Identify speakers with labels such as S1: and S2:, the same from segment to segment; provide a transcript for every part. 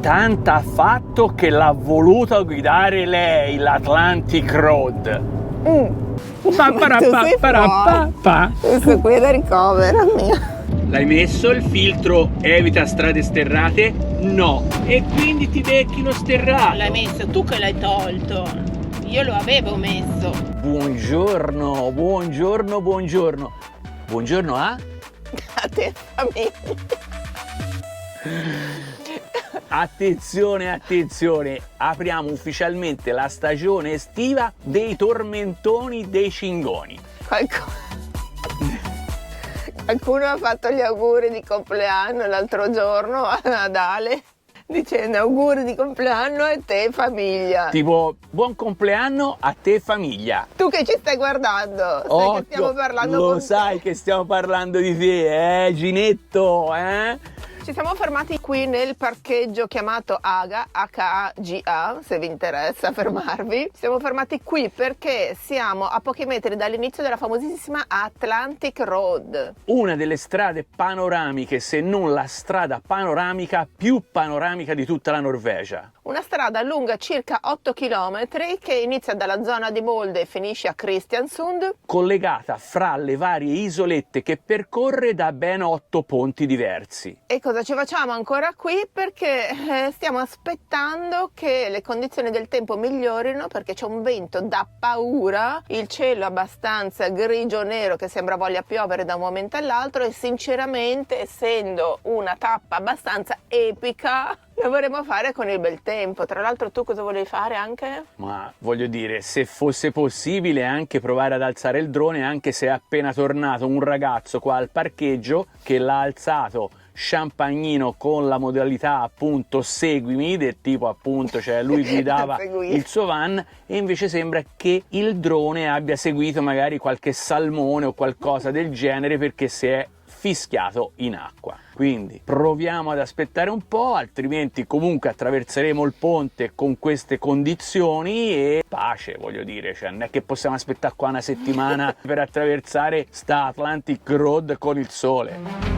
S1: Tanta ha fatto che l'ha voluta guidare lei, l'Atlantic Road.
S2: Questo qui è da ricovero mio.
S1: L'hai messo il filtro evita strade sterrate? No. E quindi ti becchi lo sterrato.
S2: L'hai messo tu che l'hai tolto. Io lo avevo messo.
S1: Buongiorno, buongiorno, buongiorno. Buongiorno a?
S2: A te, famiglia.
S1: Attenzione, attenzione, apriamo ufficialmente la stagione estiva dei tormentoni dei cingoni.
S2: Qualcuno ha fatto gli auguri di compleanno l'altro giorno a Natale, dicendo auguri di compleanno a te famiglia.
S1: Tipo, buon compleanno a te famiglia.
S2: Tu che ci stai guardando? Sai che stiamo parlando
S1: lo
S2: con
S1: sai
S2: te.
S1: che stiamo parlando di te, Ginetto,
S2: Ci siamo fermati qui nel parcheggio chiamato AGA, H-A-G-A, se vi interessa fermarvi. Ci siamo fermati qui perché siamo a pochi metri dall'inizio della famosissima Atlantic Road.
S1: Una delle strade panoramiche, se non la strada panoramica più panoramica di tutta la Norvegia.
S2: Una strada lunga circa 8 km che inizia dalla zona di Molde e finisce a Kristiansund.
S1: Collegata fra le varie isolette che percorre da ben 8 ponti diversi.
S2: E cosa ci facciamo ancora qui? Perché stiamo aspettando che le condizioni del tempo migliorino, perché c'è un vento da paura, il cielo abbastanza grigio-nero che sembra voglia piovere da un momento all'altro e sinceramente, essendo una tappa abbastanza epica, lo vorremmo fare con il bel tempo. Tra l'altro tu cosa volevi fare anche?
S1: Ma voglio dire, se fosse possibile anche provare ad alzare il drone, anche se è appena tornato un ragazzo qua al parcheggio che l'ha alzato champagnino con la modalità appunto seguimi, del tipo appunto, cioè lui guidava il suo van e invece sembra che il drone abbia seguito magari qualche salmone o qualcosa del genere perché si è fischiato in acqua. Quindi proviamo ad aspettare un po', altrimenti comunque attraverseremo il ponte con queste condizioni e pace, voglio dire, cioè non è che possiamo aspettare qua una settimana per attraversare sta Atlantic Road con il sole.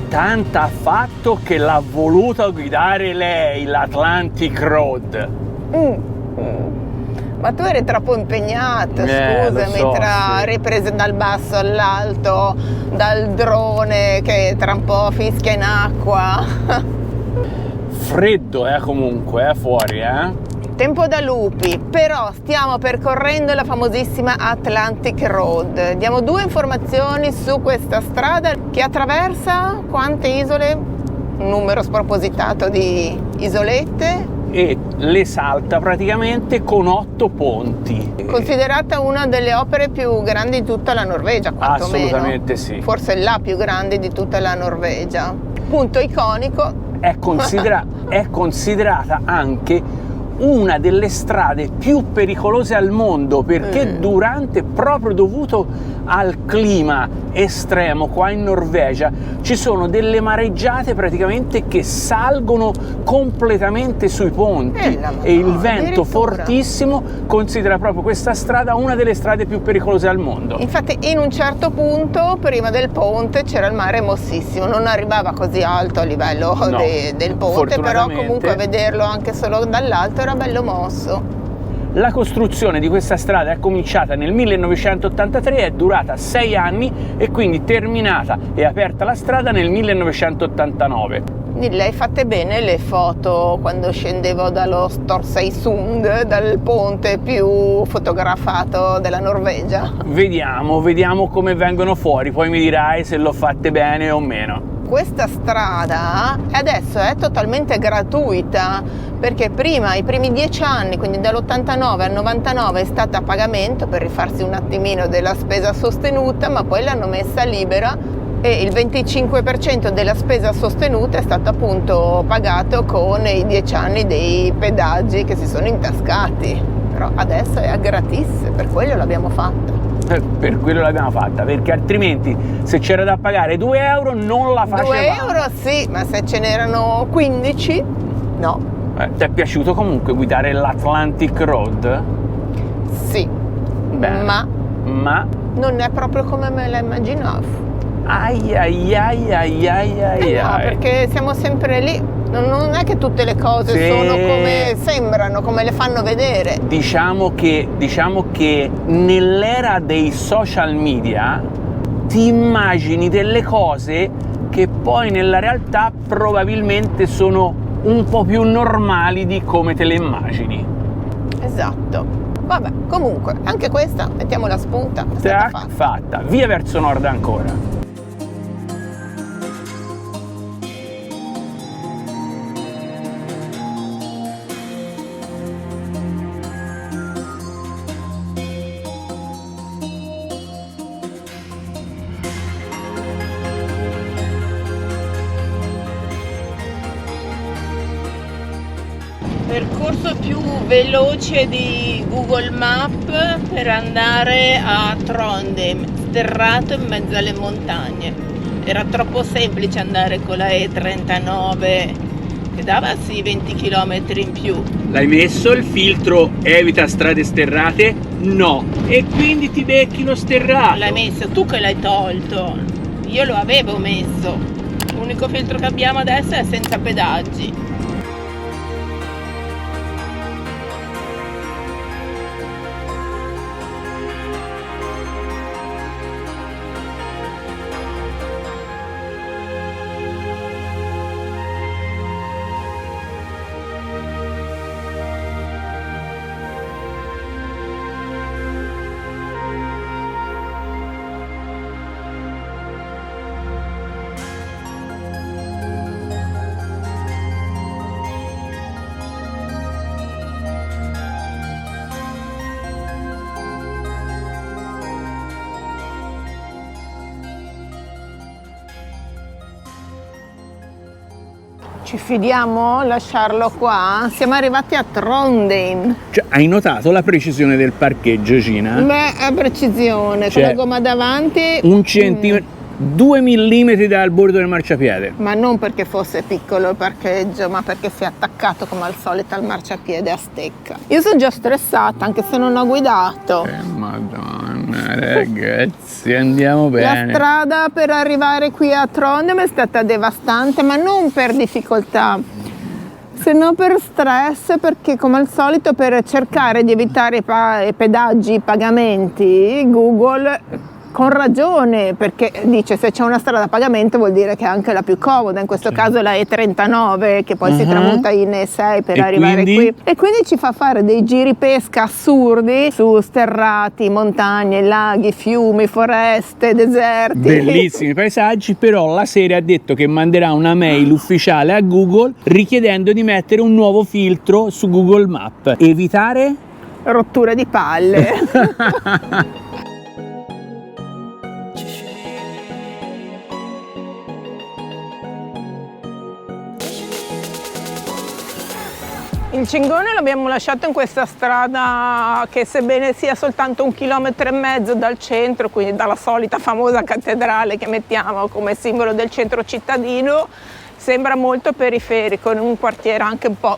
S1: Tanta ha fatto che l'ha voluta guidare lei, l'Atlantic Road.
S2: Ma tu eri troppo impegnato, scusami,
S1: so,
S2: tra
S1: sì.
S2: riprese dal basso all'alto, dal drone che tra un po' fischia in acqua.
S1: Freddo comunque, fuori,
S2: Tempo da lupi, però stiamo percorrendo la famosissima Atlantic Road. Diamo due informazioni su questa strada che attraversa quante isole? Un numero spropositato di isolette.
S1: E le salta praticamente con 8 ponti.
S2: Considerata una delle opere più grandi di tutta la Norvegia, quantomeno.
S1: Assolutamente sì.
S2: Forse la più grande di tutta la Norvegia. Punto iconico.
S1: È considerata anche una delle strade più pericolose al mondo perché proprio dovuto al clima estremo qua in Norvegia ci sono delle mareggiate praticamente che salgono completamente sui ponti e il vento fortissimo considera proprio questa strada una delle strade più pericolose al mondo.
S2: Infatti in un certo punto prima del ponte c'era il mare mossissimo, non arrivava così alto a livello del ponte, però comunque vederlo anche solo dall'alto era bello mosso.
S1: La costruzione di questa strada è cominciata nel 1983, è durata 6 anni e quindi terminata e aperta la strada nel 1989.
S2: Le hai fatte bene le foto quando scendevo dallo Storsøysund, dal ponte più fotografato della Norvegia?
S1: Vediamo come vengono fuori, poi mi dirai se l'ho fatte bene o meno.
S2: Questa strada adesso è totalmente gratuita, perché prima, i primi 10 anni, quindi dall'89 al 99, è stata a pagamento per rifarsi un attimino della spesa sostenuta, ma poi l'hanno messa libera e il 25% della spesa sostenuta è stato appunto pagato con i 10 anni dei pedaggi che si sono intascati. Però adesso è a gratis, per quello l'abbiamo fatta.
S1: Per quello l'abbiamo fatta, perché altrimenti se c'era da pagare 2 euro non la facevamo.
S2: 2 euro sì, ma se ce n'erano 15 no.
S1: Ti è piaciuto comunque guidare l'Atlantic Road?
S2: Sì.
S1: Bene. Ma
S2: non è proprio come me la immaginavo. No, perché siamo sempre lì. Non è che tutte le cose sono come sembrano, come le fanno vedere.
S1: Diciamo che nell'era dei social media ti immagini delle cose che poi nella realtà probabilmente sono un po' più normali di come te le immagini.
S2: Esatto. Vabbè, comunque, anche questa, mettiamo la spunta, è stata
S1: fatta. Via verso nord ancora.
S2: Percorso più veloce di Google Maps per andare a Trondheim, sterrato in mezzo alle montagne. Era troppo semplice andare con la E39 che dava sì 20 km in più.
S1: L'hai messo il filtro evita strade sterrate? No. E quindi ti becchi lo sterrato.
S2: L'hai messo tu che l'hai tolto. Io lo avevo messo. L'unico filtro che abbiamo adesso è senza pedaggi. Ci fidiamo a lasciarlo qua? Siamo arrivati a Trondheim.
S1: Cioè, hai notato la precisione del parcheggio, Gina?
S2: Beh, a precisione, con la gomma davanti.
S1: 1 centimetro, 2 millimetri dal bordo del marciapiede.
S2: Ma non perché fosse piccolo il parcheggio, ma perché si è attaccato come al solito al marciapiede a stecca. Io sono già stressata, anche se non ho guidato.
S1: Madonna, ragazzi, andiamo bene.
S2: La strada per arrivare qui a Trondheim è stata devastante, ma non per difficoltà, se no per stress, perché come al solito per cercare di evitare i pedaggi, i pagamenti, Google, con ragione, perché dice se c'è una strada a pagamento vuol dire che è anche la più comoda, in questo caso la E39 che poi si tramuta in E6 per arrivare qui, e quindi ci fa fare dei giri pesca assurdi su sterrati, montagne, laghi, fiumi, foreste, deserti.
S1: Bellissimi paesaggi, però la serie ha detto che manderà una mail ufficiale a Google richiedendo di mettere un nuovo filtro su Google Maps. Evitare?
S2: Rotture di palle. Il cingone l'abbiamo lasciato in questa strada che, sebbene sia soltanto 1,5 chilometri dal centro, quindi dalla solita famosa cattedrale che mettiamo come simbolo del centro cittadino, sembra molto periferico, in un quartiere anche un po'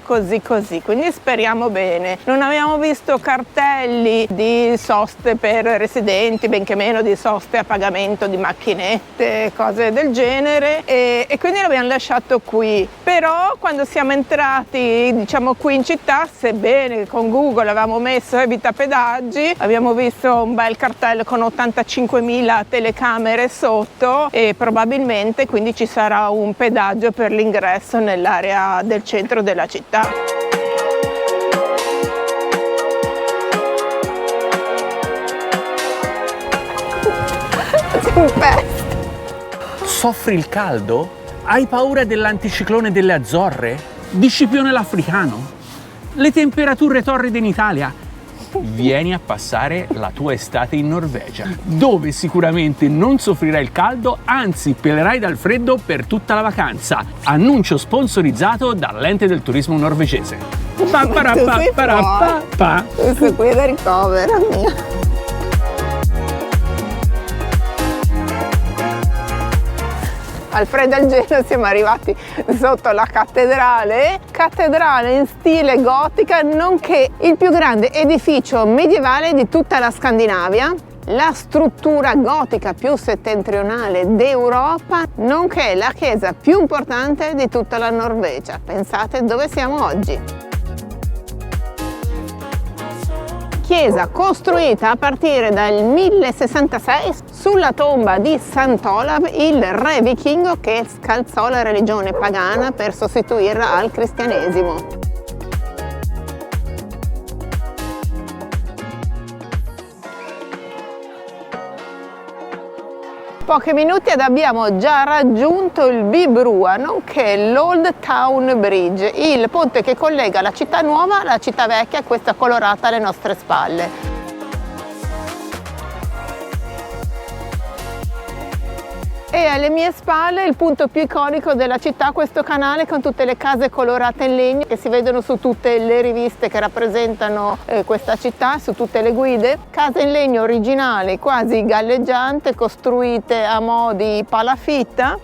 S2: così, quindi speriamo bene. Non abbiamo visto cartelli di soste per residenti, benché meno di soste a pagamento di macchinette, cose del genere, e quindi l'abbiamo lasciato qui. Però quando siamo entrati, diciamo, qui in città, sebbene con Google avevamo messo evita pedaggi, abbiamo visto un bel cartello con 85.000 telecamere sotto e probabilmente quindi ci sarà un pedaggio per l'ingresso nell'area del centro della città.
S1: Soffri il caldo? Hai paura dell'anticiclone delle Azzorre? Di scipione l'africano? Le temperature torride in Italia? Vieni a passare la tua estate in Norvegia, dove sicuramente non soffrirai il caldo, anzi pelerai dal freddo per tutta la vacanza. Annuncio sponsorizzato dall'ente del turismo norvegese.
S2: Questo qui è da ricovera mia. Alfredo Algeno, siamo arrivati sotto la cattedrale in stile gotica, nonché il più grande edificio medievale di tutta la Scandinavia, la struttura gotica più settentrionale d'Europa, nonché la chiesa più importante di tutta la Norvegia. Pensate dove siamo oggi. Chiesa costruita a partire dal 1066 sulla tomba di Sant'Olav, il re vichingo che scalzò la religione pagana per sostituirla al cristianesimo. Pochi minuti ed abbiamo già raggiunto il Bybrua, nonché l'Old Town Bridge, il ponte che collega la città nuova alla città vecchia, questa colorata alle nostre spalle. E alle mie spalle il punto più iconico della città, questo canale con tutte le case colorate in legno che si vedono su tutte le riviste che rappresentano questa città, su tutte le guide. Case in legno originali, quasi galleggiante, costruite a mo' di palafitta.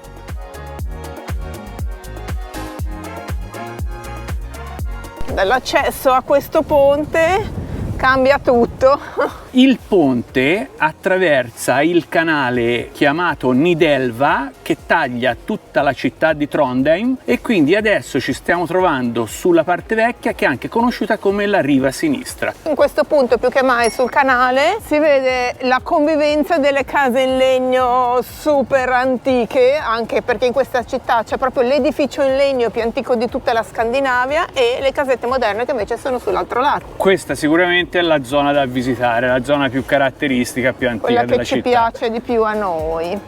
S2: Dall'accesso a questo ponte cambia tutto.
S1: Il ponte attraversa il canale chiamato Nidelva che taglia tutta la città di Trondheim e quindi adesso ci stiamo trovando sulla parte vecchia che è anche conosciuta come la riva sinistra.
S2: In questo punto più che mai sul canale si vede la convivenza delle case in legno super antiche, anche perché in questa città c'è proprio l'edificio in legno più antico di tutta la Scandinavia e le casette moderne che invece sono sull'altro lato.
S1: Questa sicuramente è la zona da visitare, la zona più caratteristica, più antica della città.
S2: Quella che ci piace di più a noi.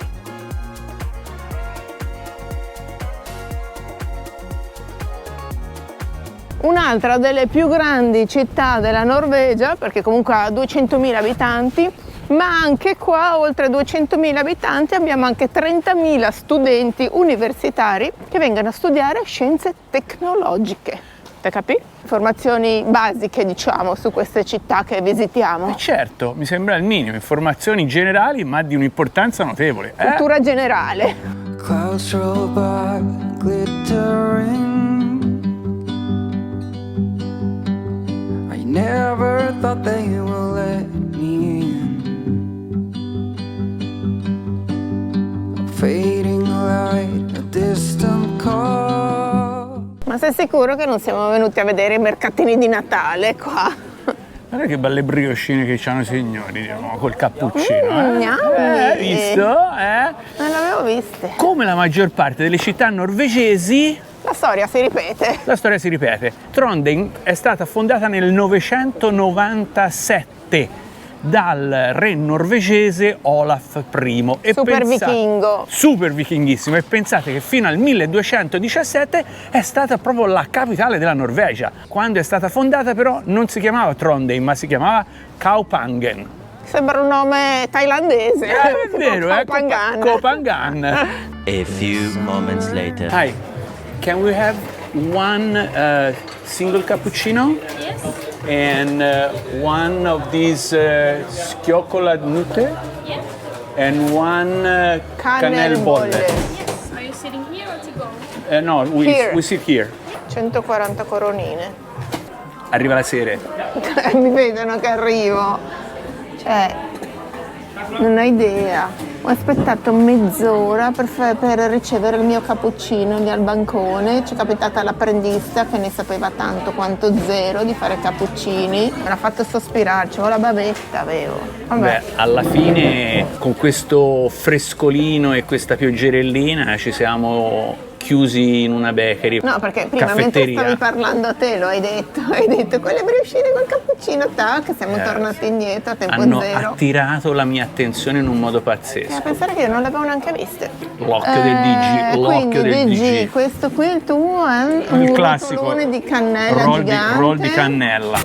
S2: Un'altra delle più grandi città della Norvegia, perché comunque ha 200.000 abitanti, ma anche qua, oltre 200.000 abitanti, abbiamo anche 30.000 studenti universitari che vengono a studiare scienze tecnologiche. Capì? Informazioni basiche, diciamo, su queste città che visitiamo.
S1: Certo, mi sembra il minimo, informazioni generali ma di un'importanza notevole.
S2: Cultura generale.
S3: Clouds roll by, glittering. I never thought they would let me in. A fading light, a distant call.
S2: Ma sei sicuro che non siamo venuti a vedere i mercatini di Natale qua?
S1: Guarda che belle brioscine che c'hanno i signori, col cappuccino.
S2: Hai
S1: visto?
S2: Non l'avevo viste.
S1: Come la maggior parte delle città norvegesi,
S2: la storia si ripete.
S1: la storia si ripete. Trondheim è stata fondata nel 997 dal re norvegese Olaf I. E
S2: Vichingo.
S1: Super vichinghissimo. E pensate che fino al 1217 è stata proprio la capitale della Norvegia. Quando è stata fondata però non si chiamava Trondheim, ma si chiamava Kaupangen.
S2: Sembra un nome thailandese.
S1: È vero,
S2: Kopangan.
S1: Kopangan.
S4: A few moments later.
S1: Hi, can we have one single cappuccino?
S5: Yes.
S1: And one of these schioccolatnutte
S5: Yes.
S1: and one canelbolle.
S2: Canelbolle.
S5: Yes. Are you sitting here or to go?
S1: No,
S2: Here.
S1: we sit here.
S2: 140 coronine.
S1: Arriva la sera.
S2: Mi vedono che arrivo. Cioè, non hai idea. Ho aspettato mezz'ora per ricevere il mio cappuccino lì al bancone. C'è capitata l'apprendista che ne sapeva tanto quanto zero di fare cappuccini. Me l'ha fatto sospirare, c'avevo la bavetta, avevo. Vabbè.
S1: Beh, alla fine con questo frescolino e questa pioggerellina ci siamo chiusi in una bakery.
S2: No, perché prima mentre stavi parlando a te lo hai detto quelle briochine col cappuccino, tac, siamo tornati indietro a tempo
S1: hanno
S2: zero.
S1: Hanno attirato la mia attenzione in un modo pazzesco.
S2: A pensare che io non l'avevo neanche viste.
S1: L'occhio del DG, l'occhio del DG.
S2: Questo qui il tuo è un rotolone di cannella gigante.
S1: Roll di cannella.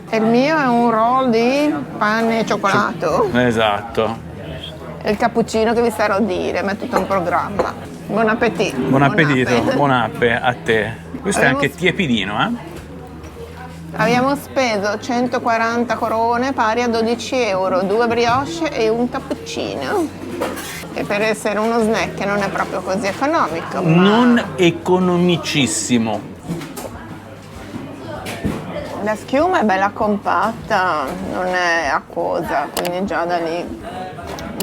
S2: E il mio è un roll di pane e cioccolato.
S1: Esatto.
S2: E il cappuccino che vi starò a dire, ma è tutto un programma. Buon appetito.
S1: Buon appetito, buon appe a te. Questo è anche tiepidino, eh?
S2: Abbiamo speso 140 corone pari a 12 euro, 2 brioche e un cappuccino. Che per essere uno snack non è proprio così economico. Ma
S1: non economicissimo.
S2: la schiuma è bella compatta, non è acquosa, quindi già da lì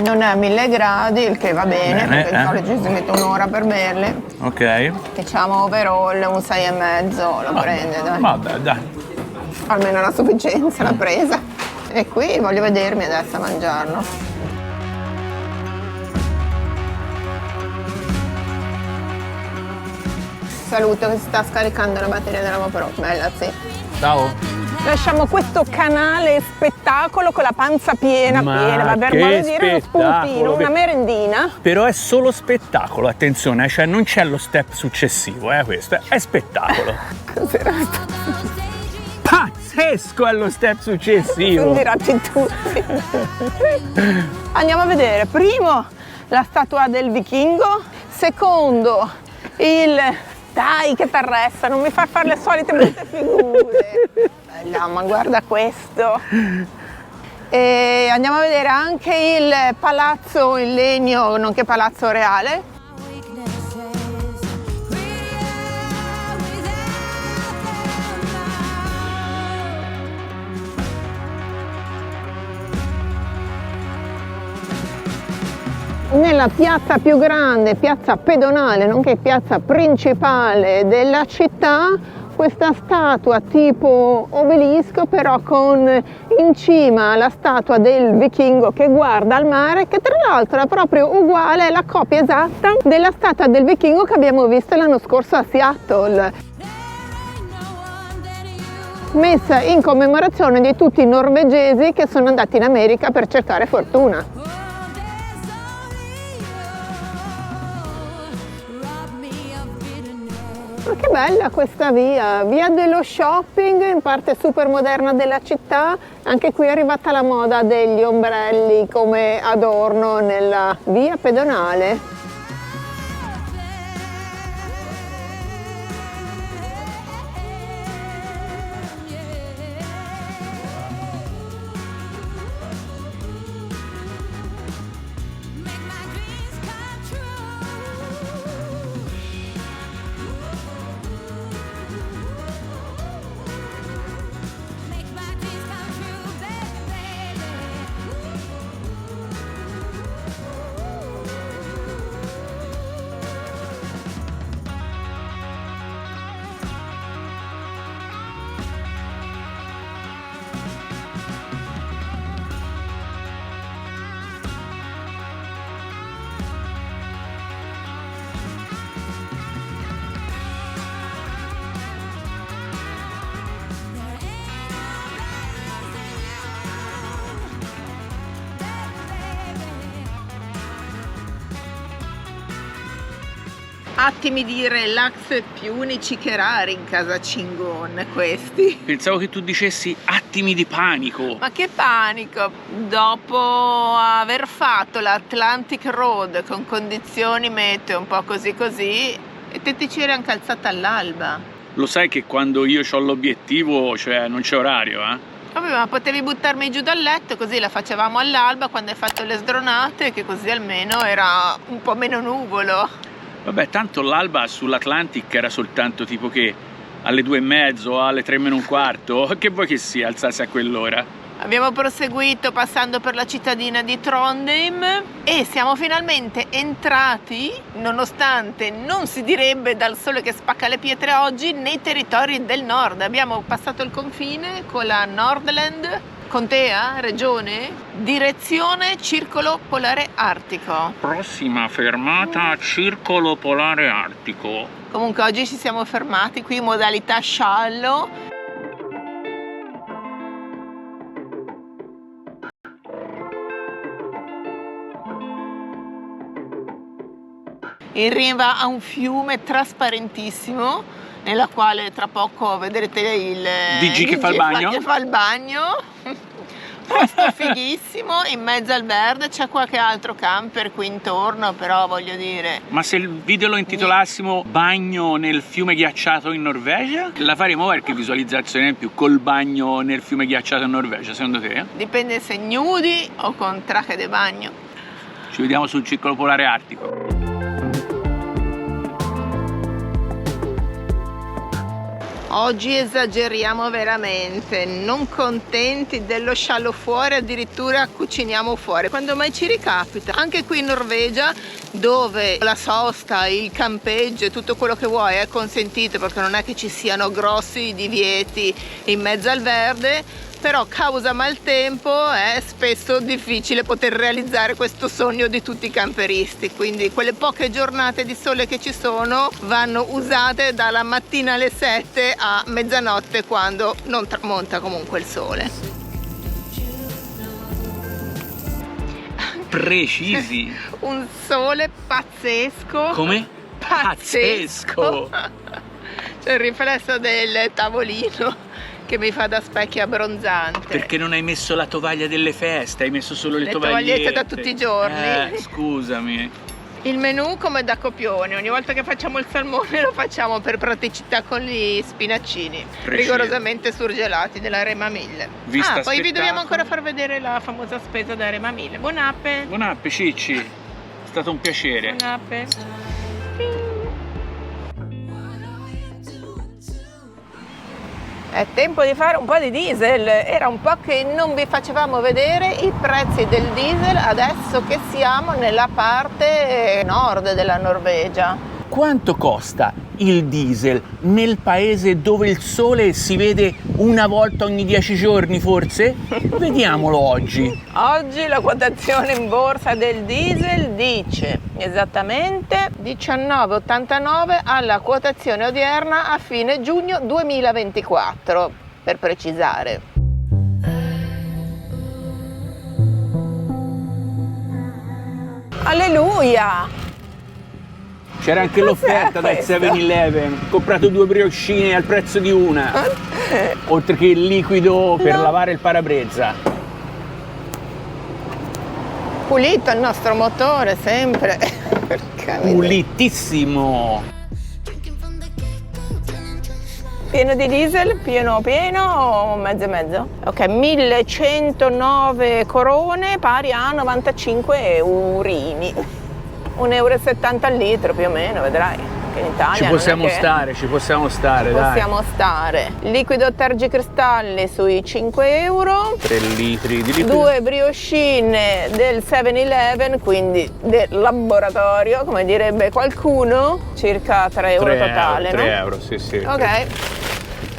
S2: non è a 1000 gradi, il che va bene, perché di solito ci mette un'ora per berle.
S1: Ok.
S2: Diciamo overall un 6,5 lo prende, dai.
S1: Vabbè, dai.
S2: Almeno la sufficienza l'ha presa. E qui voglio vedermi adesso a mangiarlo. Saluto che si sta scaricando la batteria della GoPro. Bella, sì.
S1: Ciao.
S2: Lasciamo questo canale spettacolo con la panza piena, ma per modo di dire uno spuntino, una merendina.
S1: Però è solo spettacolo, attenzione, cioè non c'è lo step successivo, questo è spettacolo. Pazzesco è lo step successivo.
S2: Sono girati tutti. Andiamo a vedere, primo la statua del vichingo, secondo il... Dai che t'arresta, non mi far fare le solite brutte figure. Bella, ma guarda questo. E andiamo a vedere anche il palazzo in legno, nonché palazzo reale. Nella piazza più grande, piazza pedonale, nonché piazza principale della città, questa statua tipo obelisco, però con in cima la statua del vichingo che guarda al mare, che tra l'altro è proprio uguale, è la copia esatta della statua del vichingo che abbiamo visto l'anno scorso a Seattle, messa in commemorazione di tutti i norvegesi che sono andati in America per cercare fortuna. Ma che bella questa via, via dello shopping, in parte super moderna della città. Anche qui è arrivata la moda degli ombrelli come adorno nella via pedonale. Attimi di relax più unici che rari in casa Cingon questi.
S1: Pensavo che tu dicessi attimi di panico.
S2: Ma che panico! Dopo aver fatto l'Atlantic Road con condizioni meteo un po' così così, e te ti c'eri anche alzata all'alba.
S1: Lo sai che quando io ho l'obiettivo, cioè non c'è orario,
S2: Vabbè, ma potevi buttarmi giù dal letto, così la facevamo all'alba quando hai fatto le sdronate, che così almeno era un po' meno nuvolo.
S1: Vabbè, tanto l'alba sull'Atlantic era soltanto tipo che alle 2:30, alle 3:15, che vuoi che sia alzarsi a quell'ora?
S2: Abbiamo proseguito passando per la cittadina di Trondheim e siamo finalmente entrati, nonostante non si direbbe dal sole che spacca le pietre oggi, nei territori del nord. Abbiamo passato il confine con la Nordland, contea, regione, direzione Circolo Polare Artico.
S1: Prossima fermata Circolo Polare Artico.
S2: Comunque oggi ci siamo fermati qui in modalità sciallo. In riva a un fiume trasparentissimo, nella quale tra poco vedrete il
S1: DG che fa il bagno.
S2: Che fa il bagno. Posto fighissimo, in mezzo al verde. C'è qualche altro camper qui intorno, però voglio dire...
S1: Ma se il video lo intitolassimo Bagno nel fiume ghiacciato in Norvegia, la faremo qualche visualizzazione in più col bagno nel fiume ghiacciato in Norvegia, secondo te?
S2: Dipende se nudi o con traje de bagno.
S1: Ci vediamo sul Circolo Polare Artico.
S2: Oggi esageriamo veramente, non contenti dello sciallo fuori, addirittura cuciniamo fuori. Quando mai ci ricapita? Anche qui in Norvegia, dove la sosta, il campeggio e tutto quello che vuoi è consentito, perché non è che ci siano grossi divieti in mezzo al verde, però causa maltempo è spesso difficile poter realizzare questo sogno di tutti i camperisti, quindi quelle poche giornate di sole che ci sono vanno usate dalla mattina alle 7 a mezzanotte, quando non tramonta comunque il sole.
S1: Precisi.
S2: Un sole pazzesco.
S1: Come?
S2: Pazzesco. C'è il riflesso del tavolino che mi fa da specchio abbronzante.
S1: Perché non hai messo la tovaglia delle feste, hai messo solo le
S2: tovagliette da tutti i giorni.
S1: Scusami.
S2: Il menù come da copione, ogni volta che facciamo il salmone lo facciamo per praticità con gli spinaccini, rigorosamente surgelati della Rema 1000. Poi vi dobbiamo ancora far vedere la famosa spesa da Rema 1000. Buon appe!
S1: Buon appe Cicci, è stato un piacere.
S2: Buon appe! È tempo di fare un po' di diesel, era un po' che non vi facevamo vedere i prezzi del diesel adesso che siamo nella parte nord della Norvegia.
S1: Quanto costa il diesel nel paese dove il sole si vede una volta ogni 10 giorni forse? Vediamolo oggi.
S2: Oggi la quotazione in borsa del diesel dice esattamente 19,89 alla quotazione odierna a fine giugno 2024, per precisare. Alleluia!
S1: C'era anche l'offerta dal 7-Eleven, ho comprato 2 briochine al prezzo di una, oltre che il liquido per lavare il parabrezza.
S2: Pulito il nostro motore, sempre.
S1: Pulitissimo.
S2: Pieno di diesel, pieno o mezzo e mezzo? Ok, 1109 corone pari a 95 eurini. 1,70 euro al litro più o meno, vedrai che in Italia
S1: ci possiamo stare, dai.
S2: Possiamo stare. Liquido tergicristalli sui 5 euro.
S1: 3 litri di liquido.
S2: 2 briochine del 7-Eleven, quindi del laboratorio, come direbbe qualcuno, circa 3 euro totale,
S1: 3
S2: no?
S1: euro, sì.
S2: Ok,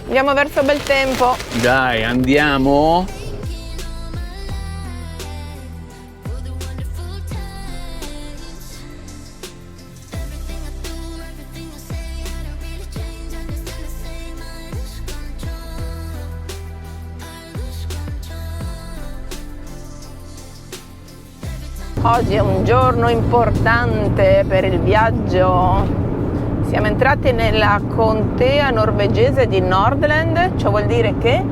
S2: andiamo verso bel tempo.
S1: Dai, andiamo.
S2: Oggi è un giorno importante per il viaggio. Siamo entrati nella contea norvegese di Nordland, ciò vuol dire che?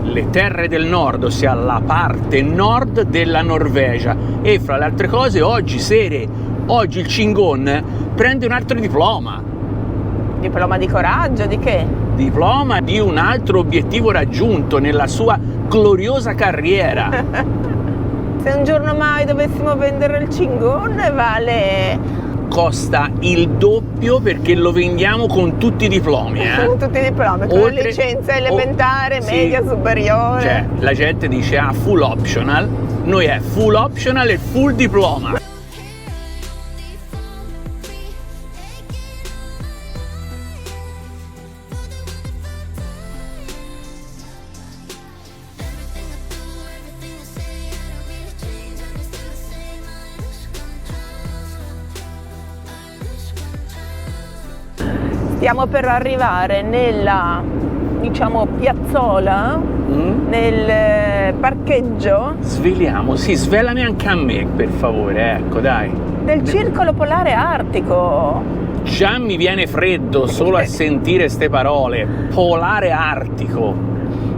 S1: Le terre del nord, ossia la parte nord della Norvegia. E fra le altre cose, oggi il Cingon prende un altro diploma.
S2: Diploma di coraggio, di che?
S1: Diploma di un altro obiettivo raggiunto nella sua gloriosa carriera.
S2: Se un giorno mai dovessimo vendere il Cingon vale
S1: costa il doppio perché lo vendiamo con tutti i diplomi,
S2: Con tutti i diplomi, con
S1: Oltre-
S2: le licenze elementare,
S1: sì.
S2: media, superiore.
S1: Cioè, la gente dice full optional, noi è full optional e full diploma.
S2: Stiamo per arrivare nella, diciamo, piazzola, nel parcheggio
S1: Sveliamo, sì, svelami anche a me, per favore, ecco, dai.
S2: del Circolo Polare Artico.
S1: Già mi viene freddo solo a sentire ste parole. Polare Artico.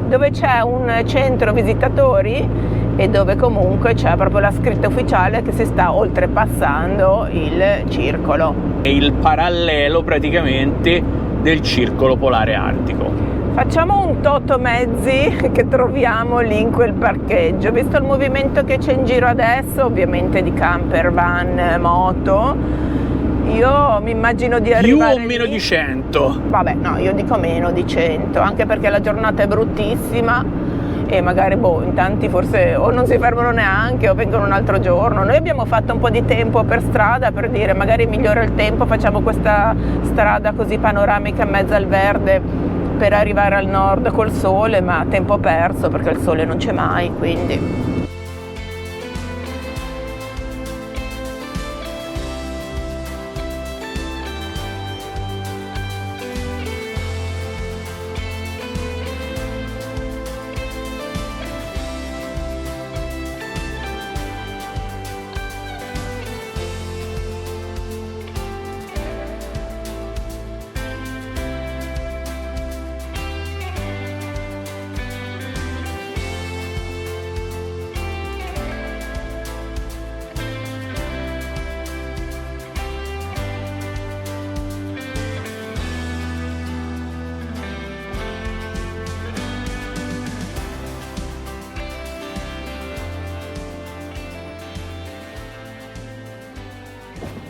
S2: Dove c'è un centro visitatori e dove comunque c'è proprio la scritta ufficiale che si sta oltrepassando il circolo.
S1: È il parallelo praticamente del Circolo Polare Artico.
S2: Facciamo un toto mezzi che troviamo lì in quel parcheggio. Visto il movimento che c'è in giro adesso, ovviamente di camper, van, moto, io mi immagino di
S1: Più
S2: arrivare
S1: o meno
S2: lì.
S1: di 100.
S2: Vabbè, no, io dico meno di 100, anche perché la giornata è bruttissima e magari in tanti forse o non si fermano neanche o vengono un altro giorno. Noi abbiamo fatto un po' di tempo per strada per dire magari migliora il tempo, facciamo questa strada così panoramica in mezzo al verde per arrivare al nord col sole, ma tempo perso perché il sole non c'è mai, quindi.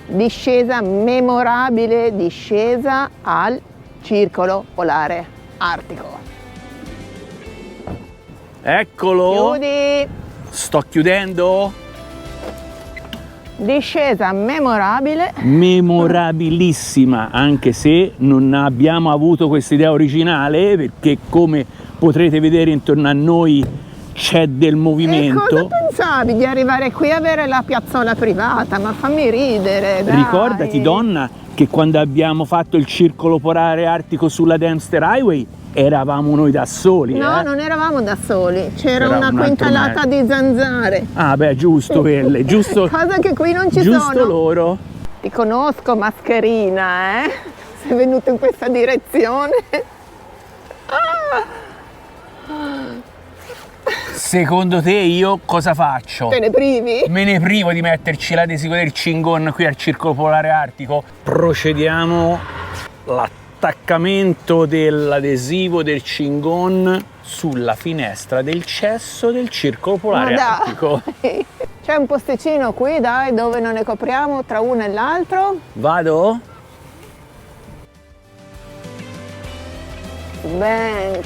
S2: Discesa memorabile, discesa al Circolo Polare Artico.
S1: Eccolo.
S2: Chiudi.
S1: Sto chiudendo.
S2: Discesa memorabile.
S1: Memorabilissima, anche se non abbiamo avuto questa idea originale, perché come potrete vedere intorno a noi c'è del
S2: E
S1: movimento.
S2: cosa pensavi di arrivare qui a avere la piazzola privata? Ma fammi ridere, dai.
S1: Ricordati, donna, che quando abbiamo fatto il Circolo Polare Artico sulla Dempster Highway eravamo noi da soli.
S2: No, non eravamo da soli, c'era
S1: Era
S2: una
S1: un altro
S2: quintalata di zanzare.
S1: Ah beh, giusto quelle, giusto,
S2: Cosa che qui non ci
S1: giusto
S2: sono.
S1: loro.
S2: Ti conosco, mascherina, eh? Sei venuto in questa direzione.
S1: Secondo te io cosa faccio?
S2: Te ne privi?
S1: Me ne privo di metterci l'adesivo del Cingon qui al Circolo Polare Artico? Procediamo l'attaccamento dell'adesivo del Cingon sulla finestra del cesso del Circolo Polare Artico.
S2: C'è un posticino qui, dai, dove non ne copriamo tra uno e l'altro.
S1: Vado?
S2: Bank.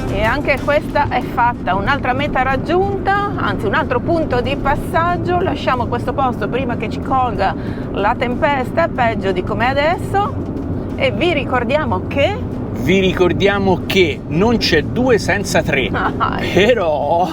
S2: E anche questa è fatta, un'altra meta raggiunta, anzi un altro punto di passaggio. Lasciamo questo posto prima che ci colga la tempesta, peggio di come è adesso, e vi ricordiamo che
S1: Vi ricordiamo che non c'è 2 senza 3, però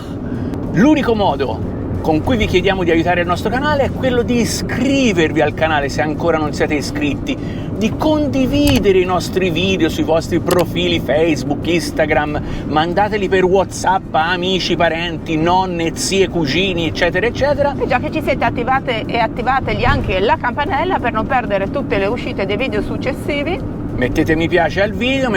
S1: L'unico modo con cui vi chiediamo di aiutare il nostro canale è quello di iscrivervi al canale se ancora non siete iscritti, di condividere i nostri video sui vostri profili Facebook, Instagram, mandateli per WhatsApp a amici, parenti, nonne, zie, cugini, eccetera, eccetera.
S2: E già che ci siete, attivategli anche la campanella per non perdere tutte le uscite dei video successivi.
S1: Mettete mi piace al video,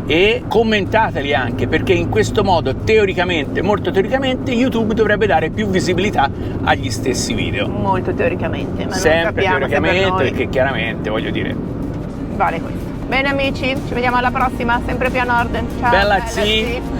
S1: e commentateli anche, perché in questo modo teoricamente, molto teoricamente, YouTube dovrebbe dare più visibilità agli stessi video.
S2: Molto teoricamente, ma
S1: Sempre
S2: non capiamo
S1: teoricamente,
S2: se per noi
S1: perché chiaramente, voglio dire.
S2: vale questo. Bene amici, ci vediamo alla prossima, sempre più a nord. Ciao,
S1: Bella zii.